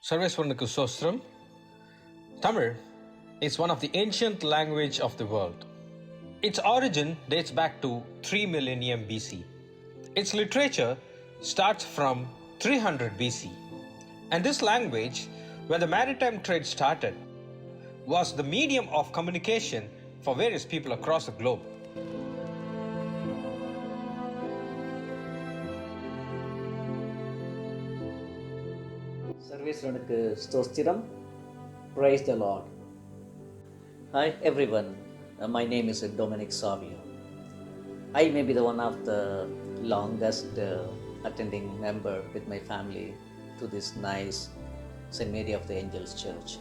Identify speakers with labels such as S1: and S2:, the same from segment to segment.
S1: Sarvesvarnaku Sostram. Tamil is one of the ancient language of the world. Its origin dates back to 3 millennium BC. Its literature starts from 300 BC. And this language, where the maritime trade started, was the medium of communication for various people across the globe.
S2: Sarvesvarnaku Stostiram. Praise the Lord. Hi everyone, my name is Dominic Savio. I may be the one of the longest attending member with my family to this nice St. Mary of the Angels Church.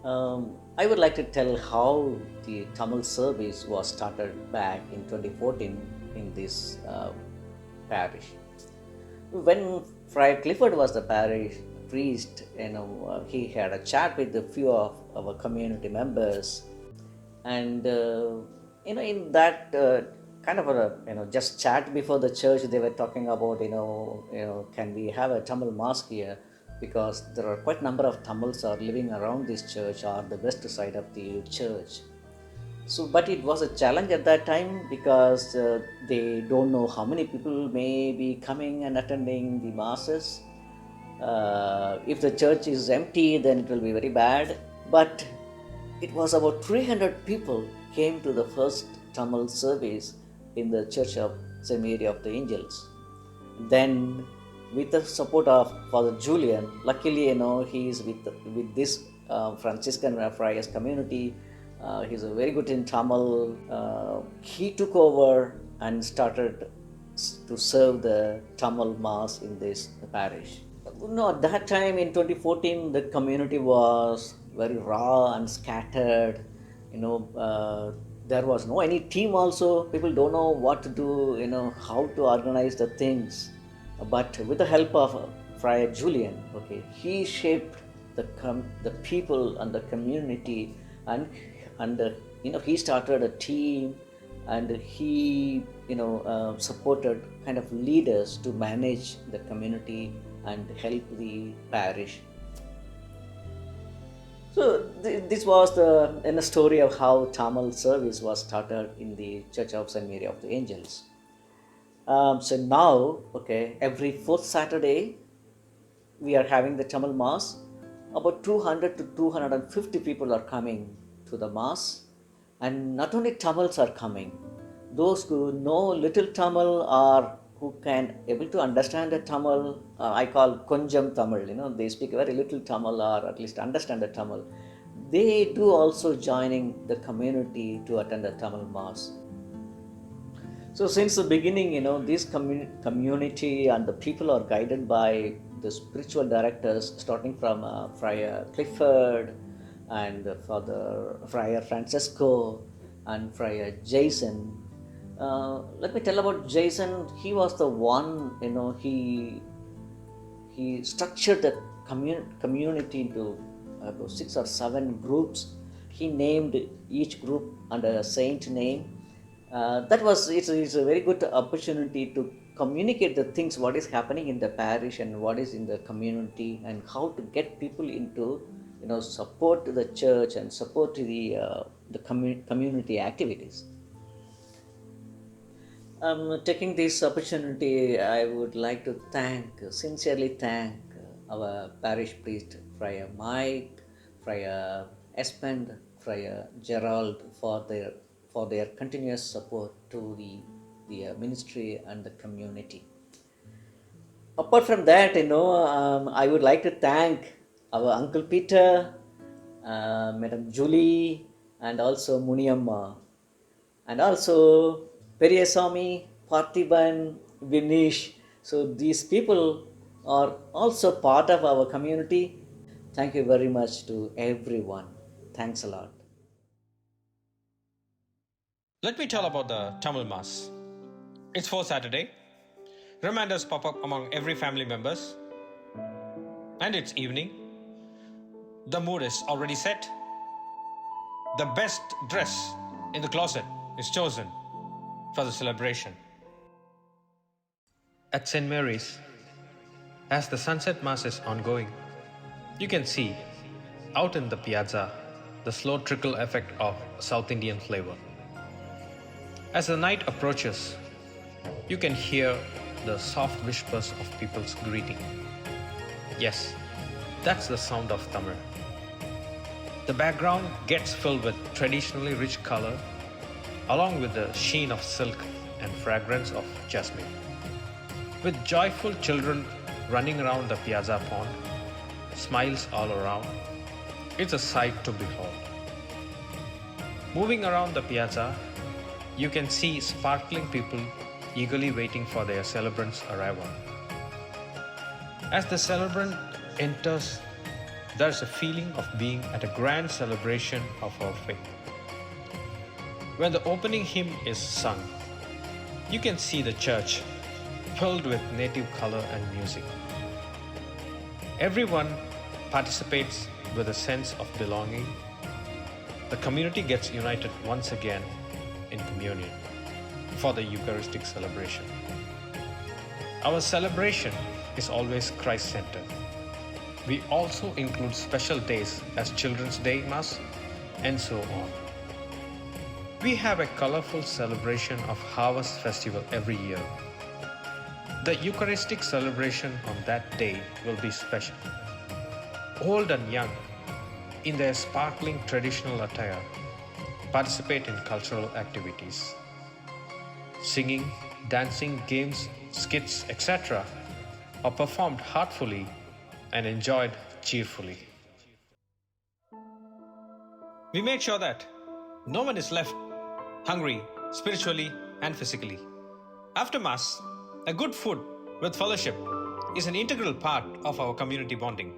S2: I would like to tell how the Tamil service was started back in 2014 in this parish. When Friar Clifford was the parish priest, he had a chat with a few of our community members, and in that kind of a just chat before the church, they were talking about can we have a Tamil mosque here, because there are quite a number of Tamils are living around this church or the west side of the church. So, but it was a challenge at that time because they don't know how many people may be coming and attending the masses. If the church is empty, then it will be very bad. But it was about 300 people came to the first Tamil service in the Church of St. Mary of the Angels. Then, with the support of Father Julian, luckily, he is with this Franciscan Friars community. He's a very good in Tamil. He took over and started to serve the Tamil Mass in this parish. At that time in 2014, the community was very raw and scattered. There was no any team also. People don't know what to do, how to organize the things. But with the help of Friar Julian, he shaped the people and the community, and he started a team, and he supported kind of leaders to manage the community and help the parish. So this was the story of how Tamil service was started in the Church of St. Mary of the Angels. So now, every fourth Saturday, we are having the Tamil Mass. About 200 to 250 people are coming to the Mass. And not only Tamils are coming, those who know little Tamil or who can able to understand the Tamil, I call Konjam Tamil, they speak very little Tamil or at least understand the Tamil. They do also joining the community to attend the Tamil Mass. So since the beginning, this community and the people are guided by the spiritual directors, starting from Friar Clifford and Father Friar Francisco and Friar Jason. Let me tell about Jason. He was the one, he structured the community into about 6 or 7 groups. He named each group under a saint name. It's a very good opportunity to communicate the things, what is happening in the parish and what is in the community, and how to get people into support the church and support the community activities. Taking this opportunity, I would like to sincerely thank our parish priest, Friar Mike, Friar Esmond, Friar Gerald for their continuous support to the ministry and the community. Apart from that, I would like to thank our Uncle Peter, Madam Julie, and also Muniamma, and also Periyasamy, Parthiban, Vinish. So these people are also part of our community. Thank you very much to everyone. Thanks a lot.
S1: Let me tell about the Tamil Mass. It's for Saturday. Reminders pop up among every family members. And it's evening. The mood is already set. The best dress in the closet is chosen for the celebration. At St. Mary's, As the sunset mass is ongoing, you can see out in the piazza the slow trickle effect of South Indian flavor. As the night approaches, you can hear the soft whispers of people's greeting. Yes, that's the sound of Tamil. The background gets filled with traditionally rich color, along with the sheen of silk and fragrance of jasmine. With joyful children running around the piazza pond, smiles all around, it's a sight to behold. Moving around the piazza, you can see sparkling people eagerly waiting for their celebrant's arrival. As the celebrant enters, there's a feeling of being at a grand celebration of our faith. When the opening hymn is sung, you can see the church filled with native color and music. Everyone participates with a sense of belonging. The community gets united once again in communion for the Eucharistic celebration. Our celebration is always Christ-centered. We also include special days as Children's Day Mass and so on. We have a colorful celebration of Harvest Festival every year. The Eucharistic celebration on that day will be special. Old and young, in their sparkling traditional attire, participate in cultural activities. Singing, dancing, games, skits, etc. are performed heartfully and enjoyed cheerfully. We made sure that no one is left hungry spiritually and physically. After Mass, a good food with fellowship is an integral part of our community bonding.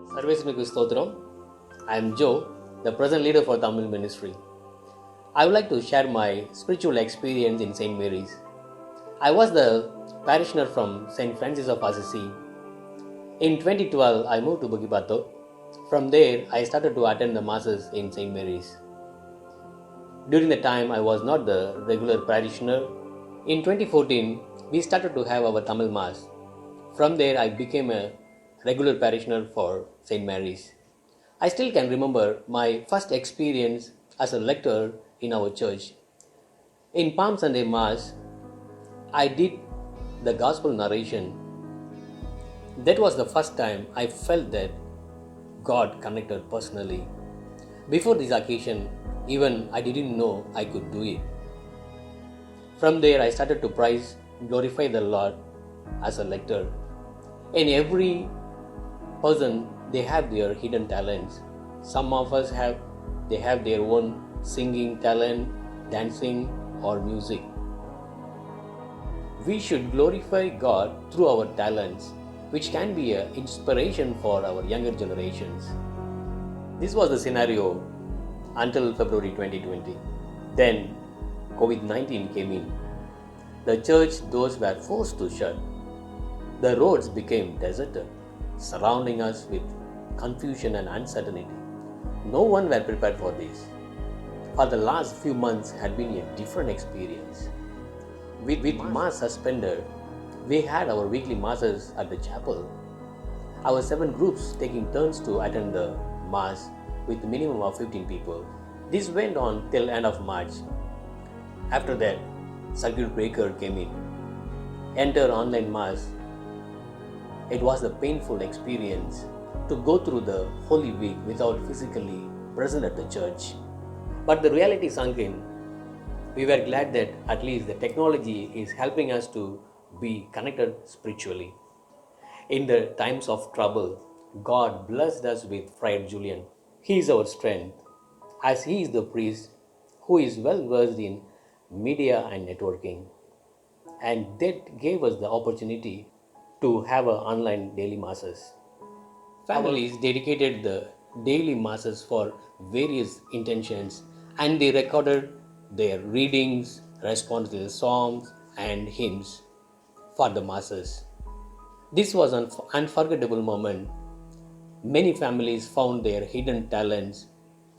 S3: Sarvesmikku Stotram. I am Joe, the present leader for Tamil Ministry. I would like to share my spiritual experience in St. Mary's. I was the parishioner from St. Francis of Assisi. In 2012, I moved to Bugibato. From there, I started to attend the masses in St. Mary's. During the time, I was not the regular parishioner. In 2014, we started to have our Tamil Mass. From there, I became a regular parishioner for St. Mary's. I still can remember my first experience as a lector in our church. In Palm Sunday Mass, I did the gospel narration. That was the first time I felt that God connected personally. Before this occasion, even I didn't know I could do it. From there, I started to praise, glorify the Lord as a lector. In every person, they have their hidden talents. Some of us have their own singing talent, dancing, or music. We should glorify God through our talents, which can be an inspiration for our younger generations. This was the scenario until February 2020. Then COVID-19 came in. The church doors were forced to shut. The roads became deserted, surrounding us with confusion and uncertainty. No one were prepared for this. For the last few months had been a different experience. With Mass suspended, we had our weekly Masses at the chapel. Our 7 groups taking turns to attend the Mass with a minimum of 15 people. This went on till end of March. After that, circuit breaker came in. Enter online Mass. It was a painful experience to go through the Holy Week without physically present at the church. But the reality sunk in. We were glad that at least the technology is helping us to be connected spiritually. In the times of trouble, God blessed us with Friar Julian. He is our strength, as he is the priest who is well versed in media and networking. And that gave us the opportunity to have our online daily masses. Families dedicated the daily masses for various intentions, and they recorded their readings, response to the psalms and hymns for the masses. This was an unforgettable moment. Many families found their hidden talents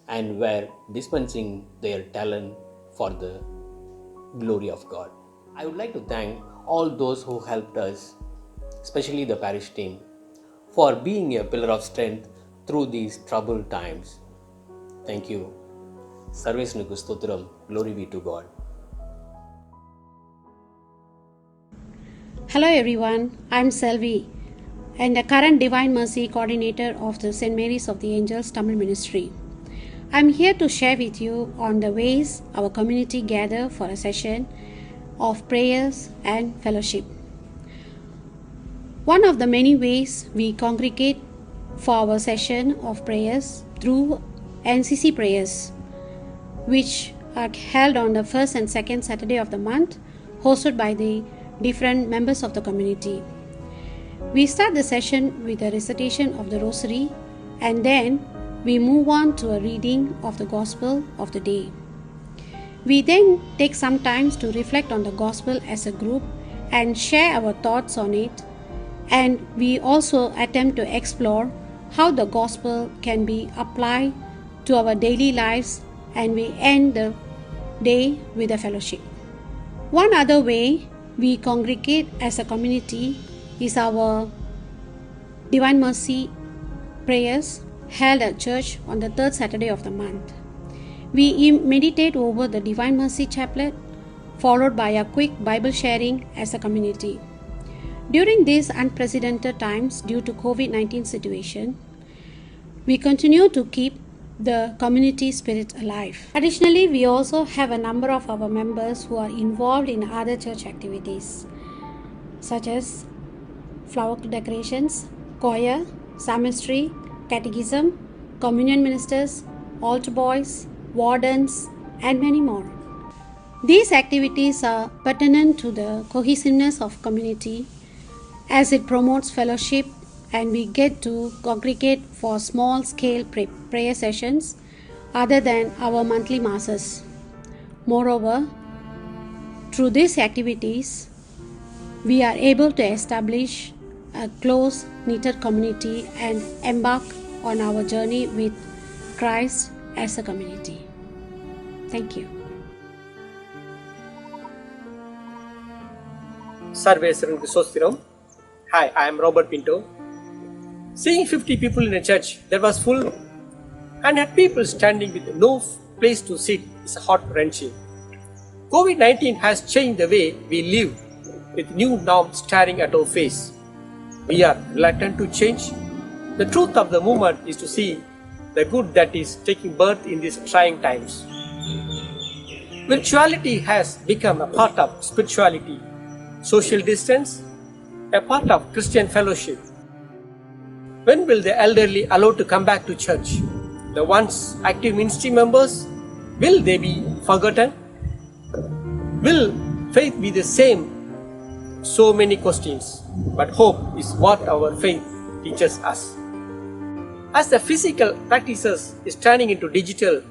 S3: and were dispensing their talent for the glory of God. I would like to thank all those who helped us especially the parish team, for being a pillar of strength through these troubled times. Thank you. Sarvesnuku Stotram. Glory be to God.
S4: Hello everyone, I'm Selvi and the current Divine Mercy Coordinator of the St. Mary's of the Angels Tamil Ministry. I'm here to share with you on the ways our community gather for a session of prayers and fellowship. One of the many ways we congregate for our session of prayers through NCC prayers, which are held on the first and second Saturday of the month, hosted by the different members of the community. We start the session with a recitation of the Rosary and then we move on to a reading of the Gospel of the day. We then take some time to reflect on the Gospel as a group and share our thoughts on it, and we also attempt to explore how the Gospel can be applied to our daily lives, and we end the day with a fellowship. One other way we congregate as a community is our Divine Mercy prayers held at church on the third Saturday of the month. We meditate over the Divine Mercy Chaplet, followed by a quick Bible sharing as a community. During these unprecedented times due to COVID-19 situation, we continue to keep the community spirit alive. Additionally, we also have a number of our members who are involved in other church activities, such as flower decorations, choir, psalmistry, catechism, communion ministers, altar boys, wardens, and many more. These activities are pertinent to the cohesiveness of community as it promotes fellowship, and we get to congregate for small scale prayer sessions other than our monthly masses. Moreover, through these activities, we are able to establish a close knitted community and embark on our journey with Christ as a community. Thank you.
S5: Sarvesnuku Stotram. Hi, I am Robert Pinto. Seeing 50 people in a church that was full and had people standing with no place to sit is heart-wrenching. COVID-19 has changed the way we live, with new norms staring at our face. We are reluctant to change. The truth of the movement is to see the good that is taking birth in these trying times. Virtuality has become a part of spirituality, social distance, a part of Christian fellowship. When will the elderly allowed to come back to church? The once active ministry members, will they be forgotten? Will faith be the same? So many questions, but hope is what our faith teaches us. As the physical practices is turning into digital,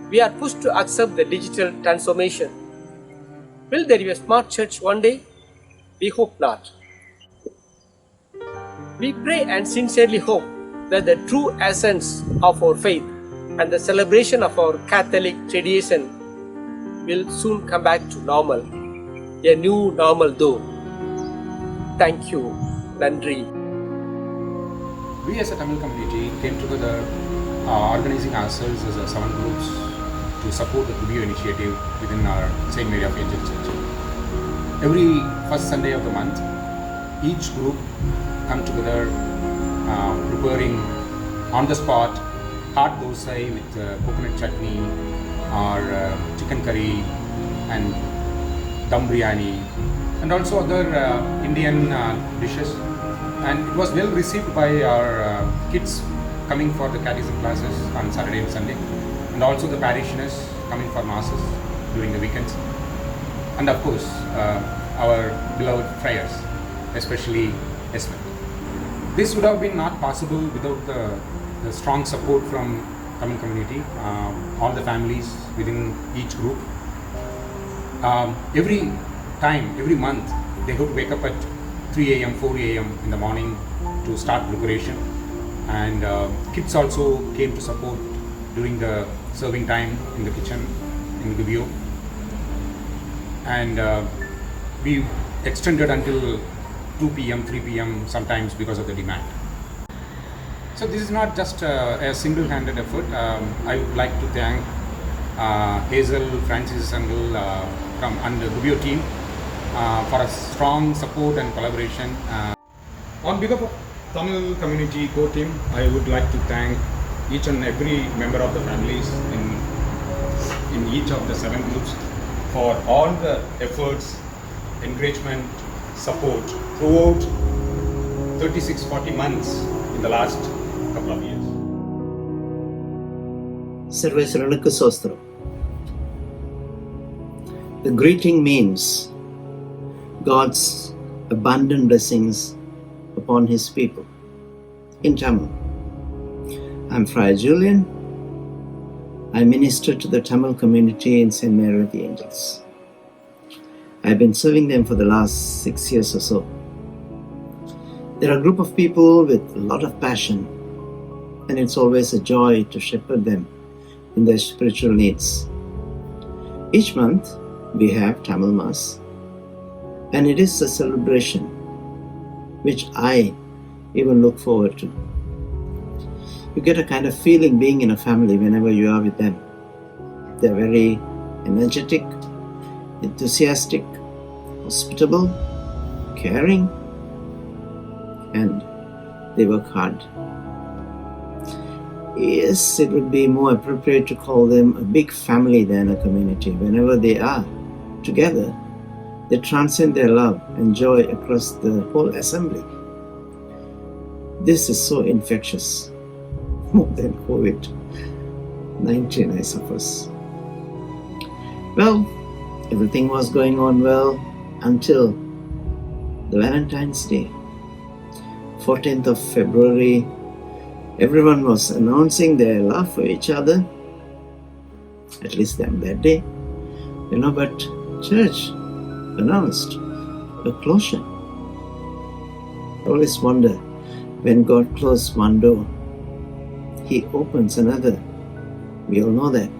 S5: we are pushed to accept the digital transformation. Will there be a smart church one day? We hope not. We pray and sincerely hope that the true essence of our faith and the celebration of our Catholic tradition will soon come back to normal, a new normal though. Thank you, Nandri.
S6: We as a Tamil community came together organizing ourselves as 7 groups to support the Kubio initiative within our St. Mary of Angels Church. Every first Sunday of the month, each group come together preparing on the spot hot dosai with coconut chutney or chicken curry and dum biryani and also other Indian dishes, and it was well received by our kids coming for the catechism classes on Saturday and Sunday, and also the parishioners coming for masses during the weekends, and of course our beloved friars, especially Esmet. This would have been not possible without the strong support from Tamil community, all the families within each group. Every month, they have to wake up at 3 a.m., 4 a.m. in the morning to start preparation, and kids also came to support during the serving time in the kitchen in Gubio, and we extended until 2 p.m., 3 p.m. sometimes because of the demand. So this is not just a single-handed effort. I would like to thank Hazel, Francis Angle and the Rubio team for a strong support and collaboration. On behalf of Tamil community core team, I would like to thank each and every member of the families in each of the 7 groups for all the efforts, encouragement, support throughout 36-40 months in the last couple of years.
S7: Sarvesvaranukku Sostram. The greeting means God's abundant blessings upon His people in Tamil. I'm Friar Julian. I minister to the Tamil community in St. Mary of the Angels. I've been serving them for the last 6 years or so. They're a group of people with a lot of passion, and it's always a joy to shepherd them in their spiritual needs. Each month we have Tamil Mass, and it is a celebration which I even look forward to. You get a kind of feeling being in a family whenever you are with them. They're very energetic, enthusiastic, hospitable, caring, and they work hard. Yes, it would be more appropriate to call them a big family than a community. Whenever they are together, they transcend their love and joy across the whole assembly. This is so infectious, more than COVID-19, I suppose. Well, everything was going on well until the Valentine's Day. 14th of February, everyone was announcing their love for each other, at least them that day. But church announced a closure. I always wonder, when God closes one door, He opens another. We all know that.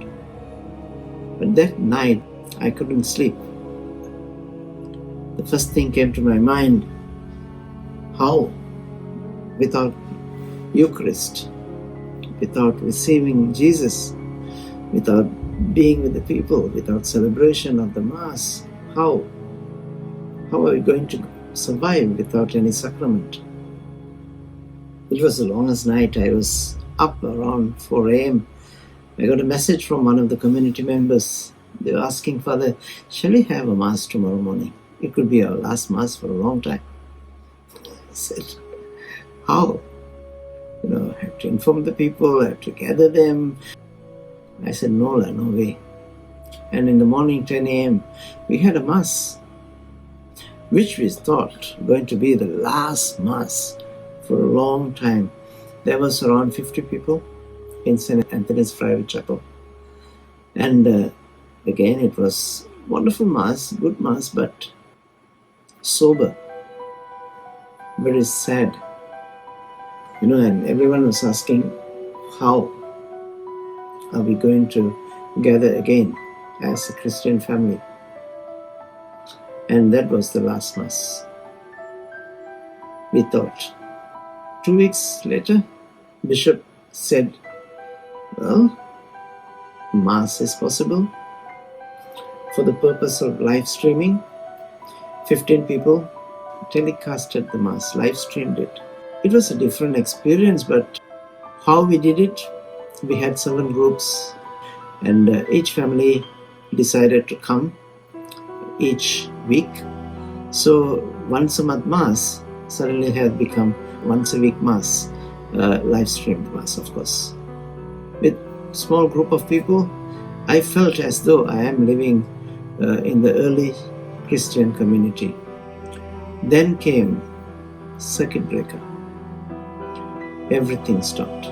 S7: But that night, I couldn't sleep. The first thing came to my mind, how, without Eucharist, without receiving Jesus, without being with the people, without celebration of the Mass, how are we going to survive without any sacrament? It was the longest night. I was up around 4 a.m. I got a message from one of the community members. They were asking, Father, shall we have a Mass tomorrow morning? It could be our last Mass for a long time. I said, how? I have to inform the people, I have to gather them. I said, no way. And in the morning, 10 a.m., we had a Mass, which we thought going to be the last Mass for a long time. There was around 50 people in St. Anthony's Friary Chapel. And again, it was wonderful Mass, good Mass, but sober, very sad. And everyone was asking, how are we going to gather again as a Christian family? And that was the last Mass, we thought. 2 weeks later, Bishop said, well, Mass is possible for the purpose of live streaming. 15 people telecasted the Mass, live streamed it. It was a different experience, but how we did it, we had 7 groups, and each family decided to come each week. So once a month Mass suddenly had become once a week Mass, live streamed Mass, of course. With small group of people, I felt as though I am living in the early Christian community. Then came circuit breaker. Everything stopped.